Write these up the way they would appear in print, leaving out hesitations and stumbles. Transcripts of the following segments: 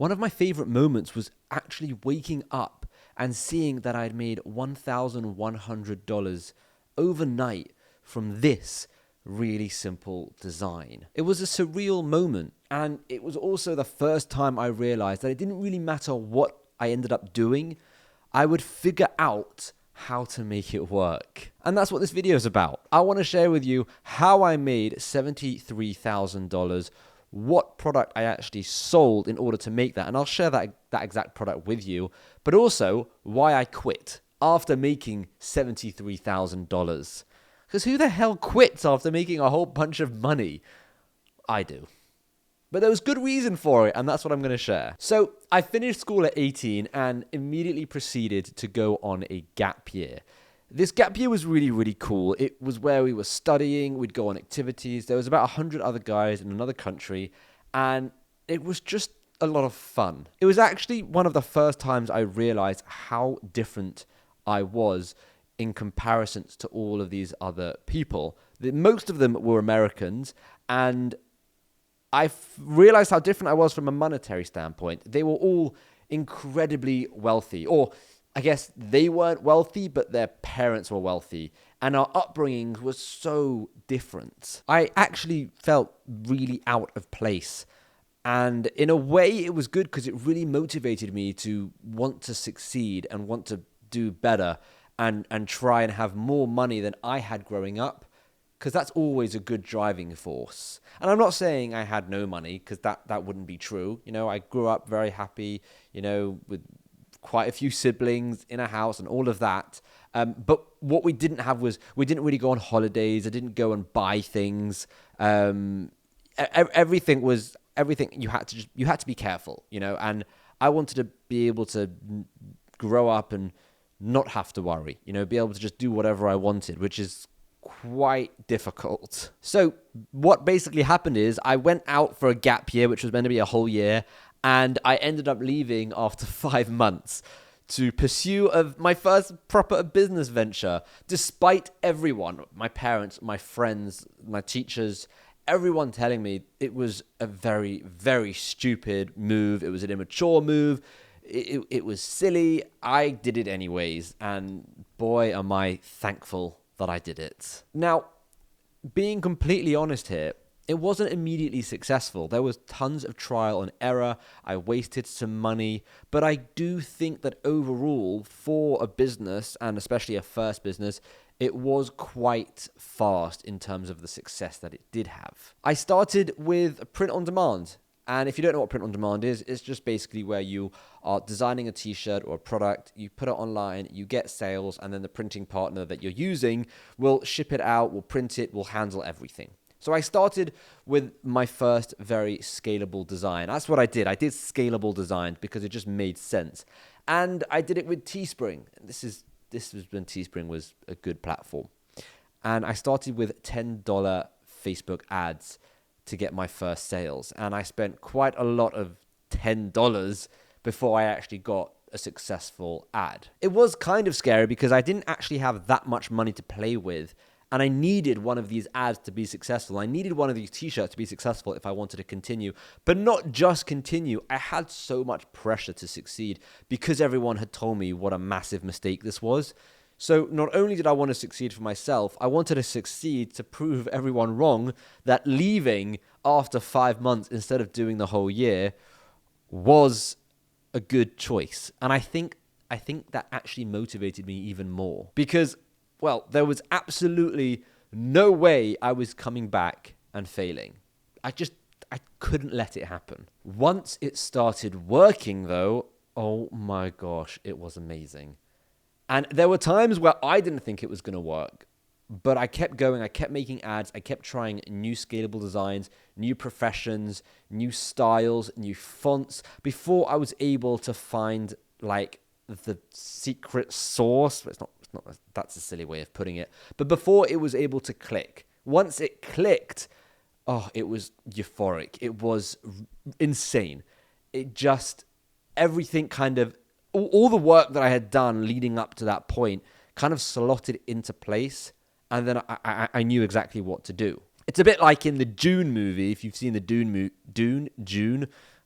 One of my favorite moments was actually waking up and seeing that I'd made $1,100 overnight from this really simple design. It was a surreal moment, and it was also the first time I realized that it didn't really matter what I ended up doing, I would figure out how to make it work. And that's what this video is about. I want to share with you how I made $73,000, what product I actually sold in order to make that, and I'll share that exact product with you, but also why I quit after making $73,000. Because who the hell quits after making a whole bunch of money? I do. But there was good reason for it, and that's what I'm going to share. So I finished school at 18 and immediately proceeded to go on a gap year. This gap year was really, really cool. It was where we were studying, we'd go on activities. There was about 100 other guys in another country, and it was just a lot of fun. It was actually one of the first times I realized how different I was in comparison to all of these other people. Most of them were Americans, and I realized how different I was from a monetary standpoint. They were all incredibly wealthy, or I guess they weren't wealthy, but their parents were wealthy, and our upbringing was so different. I actually felt really out of place, and in a way it was good because it really motivated me to want to succeed and want to do better and try and have more money than I had growing up, because that's always a good driving force. And I'm not saying I had no money, because that wouldn't be true. You know, I grew up very happy, you know, with quite a few siblings in a house and all of that. But what we didn't have was, we didn't really go on holidays. I didn't go and buy things. Everything you had to be careful, you know, and I wanted to be able to grow up and not have to worry, you know, be able to just do whatever I wanted, which is quite difficult. So what basically happened is I went out for a gap year, which was meant to be a whole year, and I ended up leaving after 5 months to pursue my first proper business venture, despite everyone, my parents, my friends, my teachers, everyone telling me it was a very, very stupid move. It was an immature move. It was silly. I did it anyways, and boy, am I thankful that I did it. Now, being completely honest here, it wasn't immediately successful. There was tons of trial and error. I wasted some money, but I do think that overall, for a business, and especially a first business, it was quite fast in terms of the success that it did have. I started with print on demand. And if you don't know what print on demand is, it's just basically where you are designing a t-shirt or a product, you put it online, you get sales, and then the printing partner that you're using will ship it out, will print it, will handle everything. So I started with my first very scalable design. That's what I did. I did scalable design because it just made sense. And I did it with Teespring. This was when Teespring was a good platform. And I started with $10 Facebook ads to get my first sales. And I spent quite a lot of $10 before I actually got a successful ad. It was kind of scary because I didn't actually have that much money to play with. And I needed one of these ads to be successful. I needed one of these t-shirts to be successful if I wanted to continue. But not just continue. I had so much pressure to succeed because everyone had told me what a massive mistake this was. So not only did I want to succeed for myself, I wanted to succeed to prove everyone wrong that leaving after 5 months instead of doing the whole year was a good choice. And I think that actually motivated me even more because, well, there was absolutely no way I was coming back and failing. I couldn't let it happen. Once it started working though, oh my gosh, it was amazing. And there were times where I didn't think it was going to work, but I kept going. I kept making ads. I kept trying new scalable designs, new professions, new styles, new fonts before I was able to find like the secret sauce. It's not, that's a silly way of putting it. But before it was able to click. Once it clicked, oh, it was euphoric. It was insane. Everything kind of, all the work that I had done leading up to that point kind of slotted into place, and then I knew exactly what to do. It's a bit like in the Dune movie, if you've seen the Dune,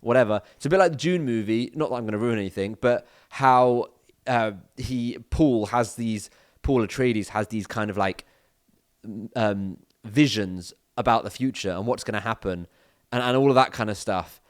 whatever. It's a bit like the Dune movie. Not that I'm going to ruin anything, but how Paul Atreides has these kind of like visions about the future and what's going to happen, and all of that kind of stuff.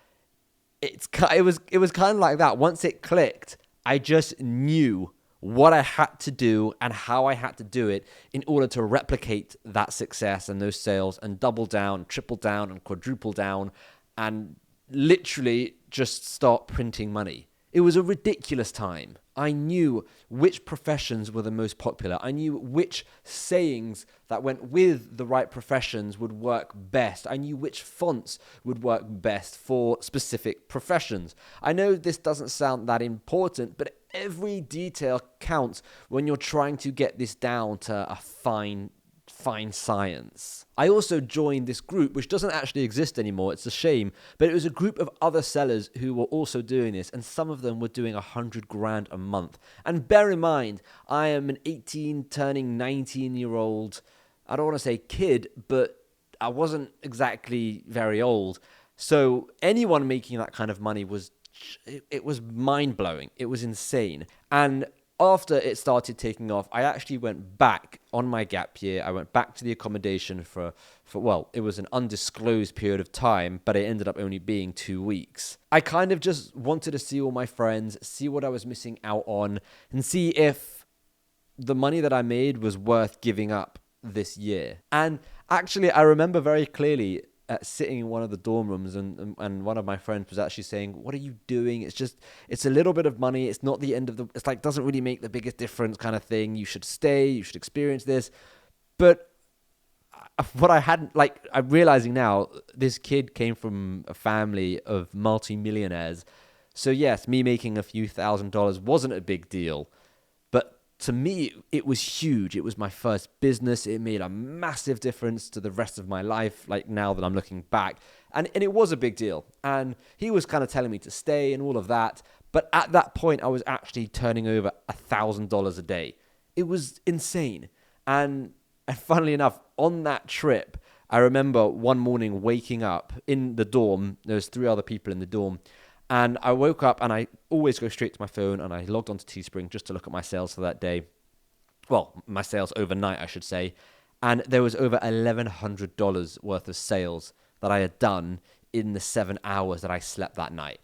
It was kind of like that. Once it clicked, I just knew what I had to do and how I had to do it in order to replicate that success and those sales and double down, triple down, and quadruple down, and literally just start printing money. It was a ridiculous time. I knew which professions were the most popular. I knew which sayings that went with the right professions would work best. I knew which fonts would work best for specific professions. I know this doesn't sound that important, but every detail counts when you're trying to get this down to a fine science. I also joined this group, which doesn't actually exist anymore. It's a shame, but it was a group of other sellers who were also doing this, and some of them were doing 100 grand a month. And bear in mind, I am an 18 turning 19-year-old, I don't want to say kid, but I wasn't exactly very old. So anyone making that kind of money was mind-blowing. It was insane. And after it started taking off, I actually went back on my gap year. I went back to the accommodation for well, it was an undisclosed period of time, but it ended up only being 2 weeks. I kind of just wanted to see all my friends, see what I was missing out on, and see if the money that I made was worth giving up this year. And actually, I remember very clearly sitting in one of the dorm rooms, and one of my friends was actually saying, "What are you doing? It's a little bit of money. It's not the end of it's like, doesn't really make the biggest difference kind of thing. You should stay. You should experience this." But what I'm realizing now, this kid came from a family of multi-millionaires. So yes, me making a few $1,000s wasn't a big deal. But to me, it was huge. It was my first business. It made a massive difference to the rest of my life, like now that I'm looking back. And it was a big deal. And he was kind of telling me to stay and all of that. But at that point, I was actually turning over $1,000 a day. It was insane. And funnily enough, on that trip, I remember one morning waking up in the dorm. There was 3 other people in the dorm. And I woke up, and I always go straight to my phone, and I logged onto Teespring just to look at my sales for that day. Well, my sales overnight, I should say. And there was over $1,100 worth of sales that I had done in the 7 hours that I slept that night.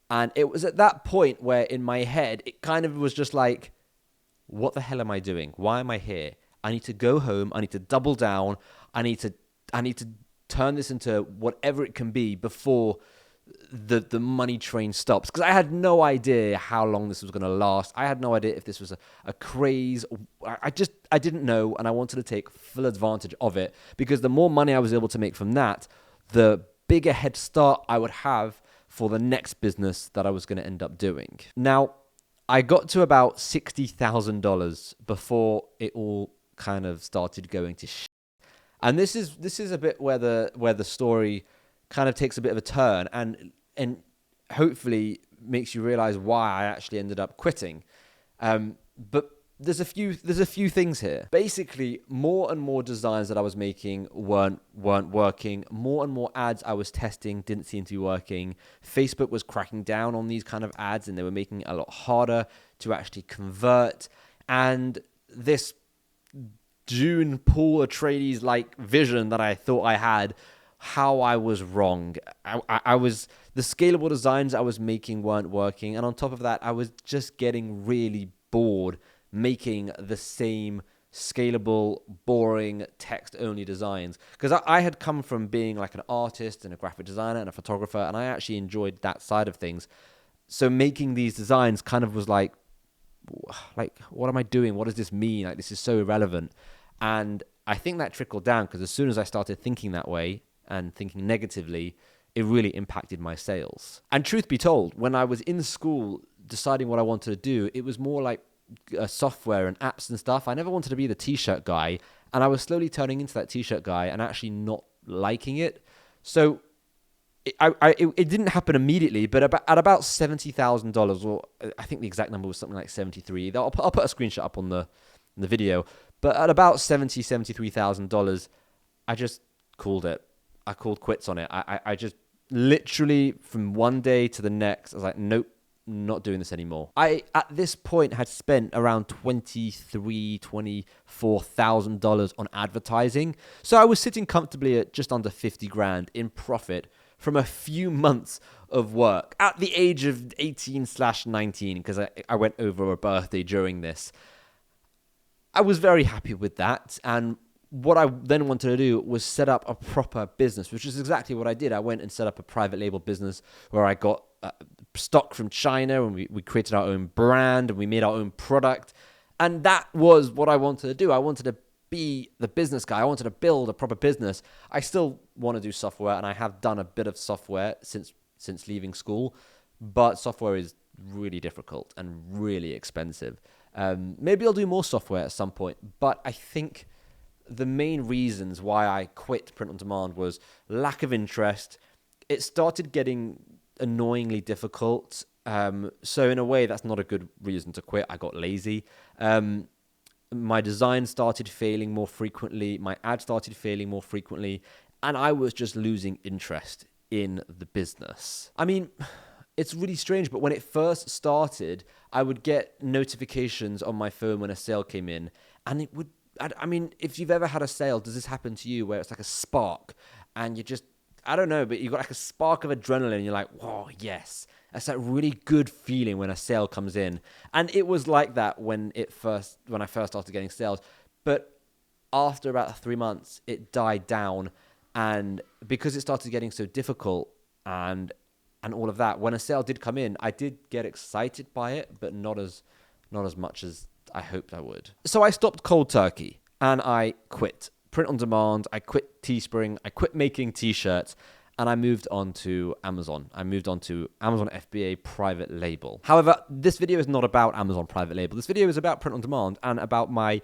And it was at that point where in my head, it kind of was just like, what the hell am I doing? Why am I here? I need to go home. I need to double down. I need to turn this into whatever it can be before the money train stops. Because I had no idea how long this was going to last. I had no idea if this was a craze. I didn't know, and I wanted to take full advantage of it, because the more money I was able to make from that, the bigger head start I would have for the next business that I was going to end up doing. Now, I got to about $60,000 before it all kind of started going to shit. And this is a bit where the story kind of takes a bit of a turn and hopefully makes you realize why I actually ended up quitting. But there's a few things here. Basically, more and more designs that I was making weren't working. More and more ads I was testing didn't seem to be working. Facebook was cracking down on these kind of ads, and they were making it a lot harder to actually convert. And this Dune Paul Atreides like vision that I thought I had, how I was wrong. I was, the scalable designs I was making weren't working, and on top of that, I was just getting really bored making the same scalable, boring, text-only designs. Because I had come from being like an artist and a graphic designer and a photographer, and I actually enjoyed that side of things. So making these designs kind of was like, what am I doing? What does this mean? Like, this is so irrelevant. And I think that trickled down, because as soon as I started thinking that way and thinking negatively, it really impacted my sales. And truth be told, when I was in school deciding what I wanted to do, it was more like software and apps and stuff. I never wanted to be the t-shirt guy, and I was slowly turning into that t-shirt guy and actually not liking it. So it didn't happen immediately, but at about $70,000, or I think the exact number was something like 73. I'll put a screenshot up on the video. But at about $73,000, I just called it. I called quits on it. I just literally from one day to the next, I was like, nope, not doing this anymore. I, at this point, had spent around $24,000 on advertising. So I was sitting comfortably at just under 50 grand in profit from a few months of work at the age of 18/19, because I went over a birthday during this. I was very happy with that. And what I then wanted to do was set up a proper business, which is exactly what I did. I went and set up a private label business where I got stock from China, and we created our own brand, and we made our own product. And that was what I wanted to do. I wanted to be the business guy. I wanted to build a proper business. I still want to do software, and I have done a bit of software since leaving school, but software is really difficult and really expensive. Maybe I'll do more software at some point, but I think the main reasons why I quit print on demand was lack of interest. It started getting annoyingly difficult. So in a way, that's not a good reason to quit. I got lazy. My design started failing more frequently. My ad started failing more frequently. And I was just losing interest in the business. I mean, it's really strange, but when it first started, I would get notifications on my phone when a sale came in, and it would, I mean, if you've ever had a sale, does this happen to you where it's like a spark and you just, I don't know, but you got like a spark of adrenaline and you're like, whoa, yes. That's that really good feeling when a sale comes in. And it was like that when I first started getting sales. But after about 3 months, it died down. And because it started getting so difficult and all of that, when a sale did come in, I did get excited by it, but not as much as I hoped I would. So I stopped cold turkey and I quit print on demand. I quit Teespring. I quit making t-shirts, and I moved on to Amazon. I moved on to Amazon FBA private label. However, this video is not about Amazon private label. This video is about print on demand and about my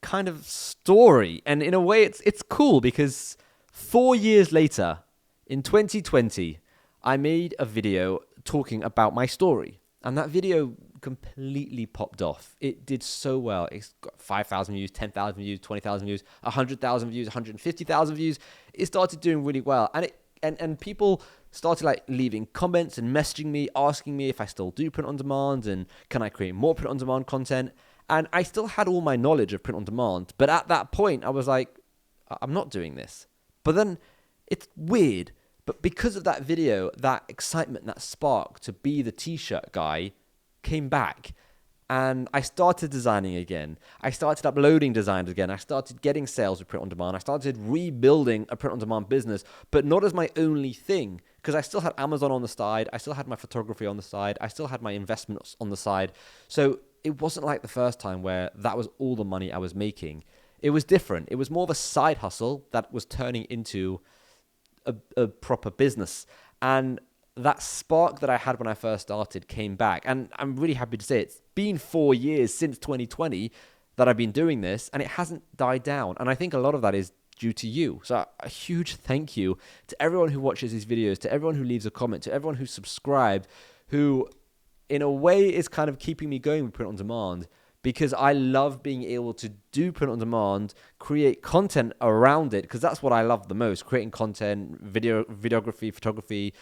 kind of story. And in a way, it's cool because 4 years later, in 2020, I made a video talking about my story. And that video completely popped off. It did so well. It's got 5,000 views, 10,000 views, 20,000 views, 100,000 views, 150,000 views. It started doing really well. And people started like leaving comments and messaging me, asking me if I still do print on demand and can I create more print on demand content. And I still had all my knowledge of print on demand. But at that point, I was like, I'm not doing this. But then it's weird. But because of that video, that excitement, that spark to be the t-shirt guy came back. And I started designing again. I started uploading designs again. I started getting sales with print on demand. I started rebuilding a print on demand business, but not as my only thing, because I still had Amazon on the side. I still had my photography on the side. I still had my investments on the side. So it wasn't like the first time where that was all the money I was making. It was different. It was more of a side hustle that was turning into a proper business. And that spark that I had when I first started came back. And I'm really happy to say it's been 4 years since 2020 that I've been doing this, and it hasn't died down. And I think a lot of that is due to you. So a huge thank you to everyone who watches these videos, to everyone who leaves a comment, to everyone who's subscribed, who in a way is kind of keeping me going with print on demand, because I love being able to do print on demand, create content around it, because that's what I love the most, creating content, videography, photography,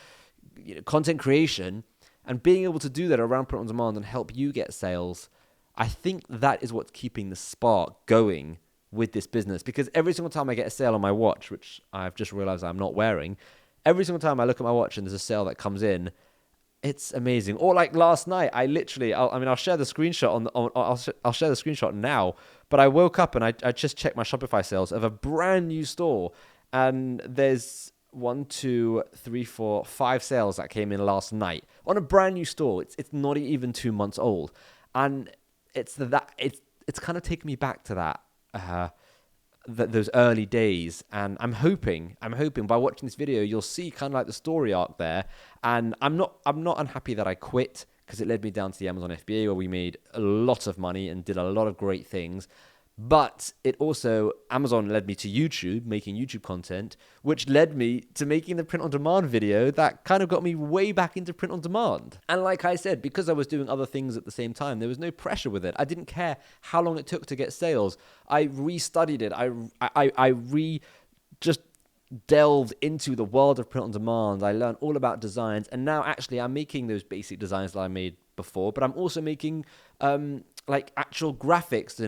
content creation, and being able to do that around print on demand and help you get sales. I think that is what's keeping the spark going with this business, because every single time I get a sale on my watch, which I've just realized I'm not wearing, every single time I look at my watch and there's a sale that comes in, it's amazing. Or like last night, I'll share the screenshot I'll share the screenshot now, but I woke up and I just checked my Shopify sales of a brand new store, and there's 1, 2, 3, 4, 5 sales that came in last night on a brand new store. It's not even 2 months old, and it's kind of taken me back to that those early days. And I'm hoping by watching this video you'll see kind of like the story arc there. And I'm not unhappy that I quit, because it led me down to the Amazon FBA, where we made a lot of money and did a lot of great things. But it also, Amazon led me to YouTube, making YouTube content, which led me to making the print on demand video that kind of got me way back into print on demand. And like I said, because I was doing other things at the same time, there was no pressure with it. I didn't care how long it took to get sales. I restudied it. I just delved into the world of print on demand. I learned all about designs, and now actually I'm making those basic designs that I made before, but I'm also making like actual graphics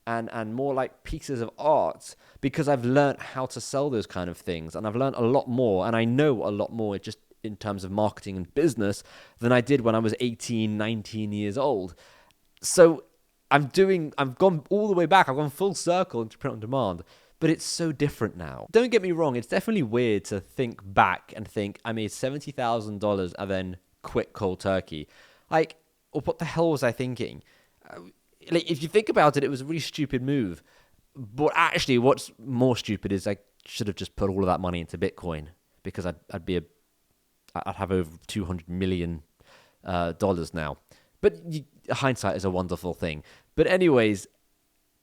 and more like pieces of art, because I've learned how to sell those kind of things, and I've learned a lot more, and I know a lot more just in terms of marketing and business than I did when I was 18, 19 years old. So I've gone all the way back. I've gone full circle into print on demand, but it's so different now. Don't get me wrong. It's definitely weird to think back and think I made $70,000 and then quit cold turkey. Like, or what the hell was I thinking? Like, if you think about it, it was a really stupid move. But actually, what's more stupid is I should have just put all of that money into Bitcoin, because I'd have over $200 million dollars now. But hindsight is a wonderful thing. But anyways,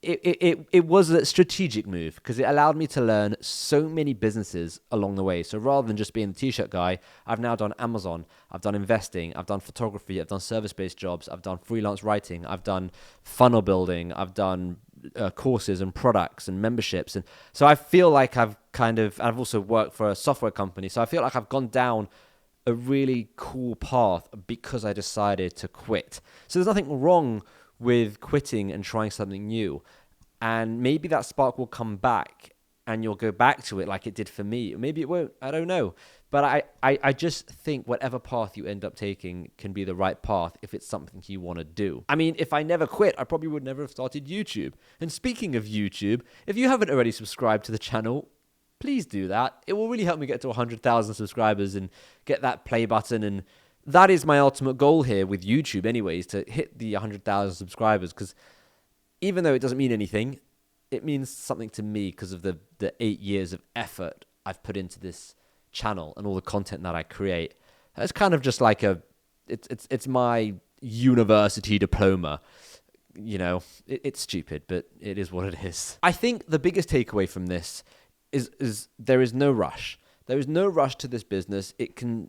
it was a strategic move, because it allowed me to learn so many businesses along the way. So rather than just being the t-shirt guy, I've now done Amazon, I've done investing, I've done photography, I've done service-based jobs, I've done freelance writing, I've done funnel building, I've done courses and products and memberships. And so I feel like I've also worked for a software company. So I feel like I've gone down a really cool path because I decided to quit. So there's nothing wrong with quitting and trying something new. And maybe that spark will come back and you'll go back to it like it did for me. Maybe it won't. I don't know. But I just think whatever path you end up taking can be the right path if it's something you want to do. I mean, if I never quit, I probably would never have started YouTube. And speaking of YouTube, if you haven't already subscribed to the channel, please do that. It will really help me get to 100,000 subscribers and get that play button. And that is my ultimate goal here with YouTube anyways, to hit the 100,000 subscribers, because even though it doesn't mean anything, it means something to me because of the 8 years of effort I've put into this channel and all the content that I create. It's kind of just like it's my university diploma. You know, it's stupid, but it is what it is. I think the biggest takeaway from this is there is no rush. There is no rush to this business. It can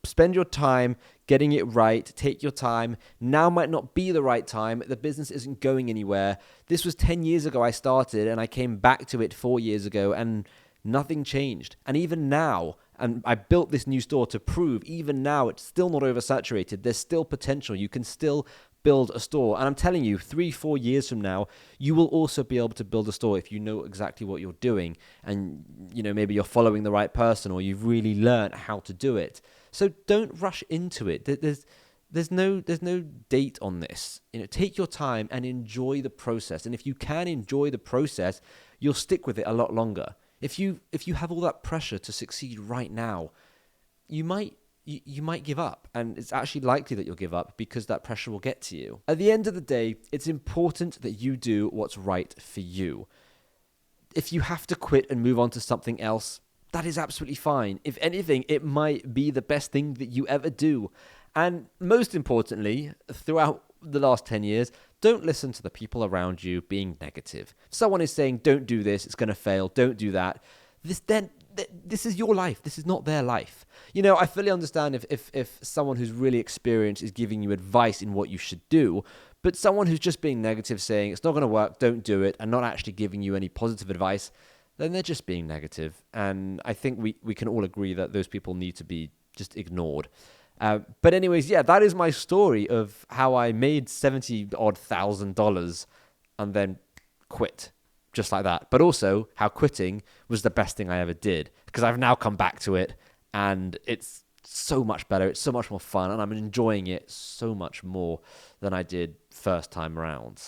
spend your time getting it right. Take your time. Now might not be the right time. The business isn't going anywhere. This was 10 years ago I started, and I came back to it 4 years ago, and nothing changed. And even now, and I built this new store to prove, even now it's still not oversaturated. There's still potential. You can still build a store. And I'm telling you, 3-4 years from now, you will also be able to build a store if you know exactly what you're doing, and maybe you're following the right person, or you've really learned how to do it. So don't rush into it. There's no date on this. Take your time and enjoy the process. And if you can enjoy the process, you'll stick with it a lot longer. If you have all that pressure to succeed right now, you might give up, and it's actually likely that you'll give up because that pressure will get to you. At the end of the day, it's important that you do what's right for you. If you have to quit and move on to something else, that is absolutely fine. If anything, it might be the best thing that you ever do. And most importantly, throughout the last 10 years, don't listen to the people around you being negative. If someone is saying, don't do this, it's going to fail, don't do that, this is your life. This is not their life. I fully understand if someone who's really experienced is giving you advice in what you should do, but someone who's just being negative, saying it's not going to work, don't do it, and not actually giving you any positive advice, then they're just being negative. And I think we can all agree that those people need to be just ignored. But anyways, yeah, that is my story of how I made $70,000 and then quit. Just like that. But also how quitting was the best thing I ever did, because I've now come back to it and it's so much better. It's so much more fun, and I'm enjoying it so much more than I did first time around.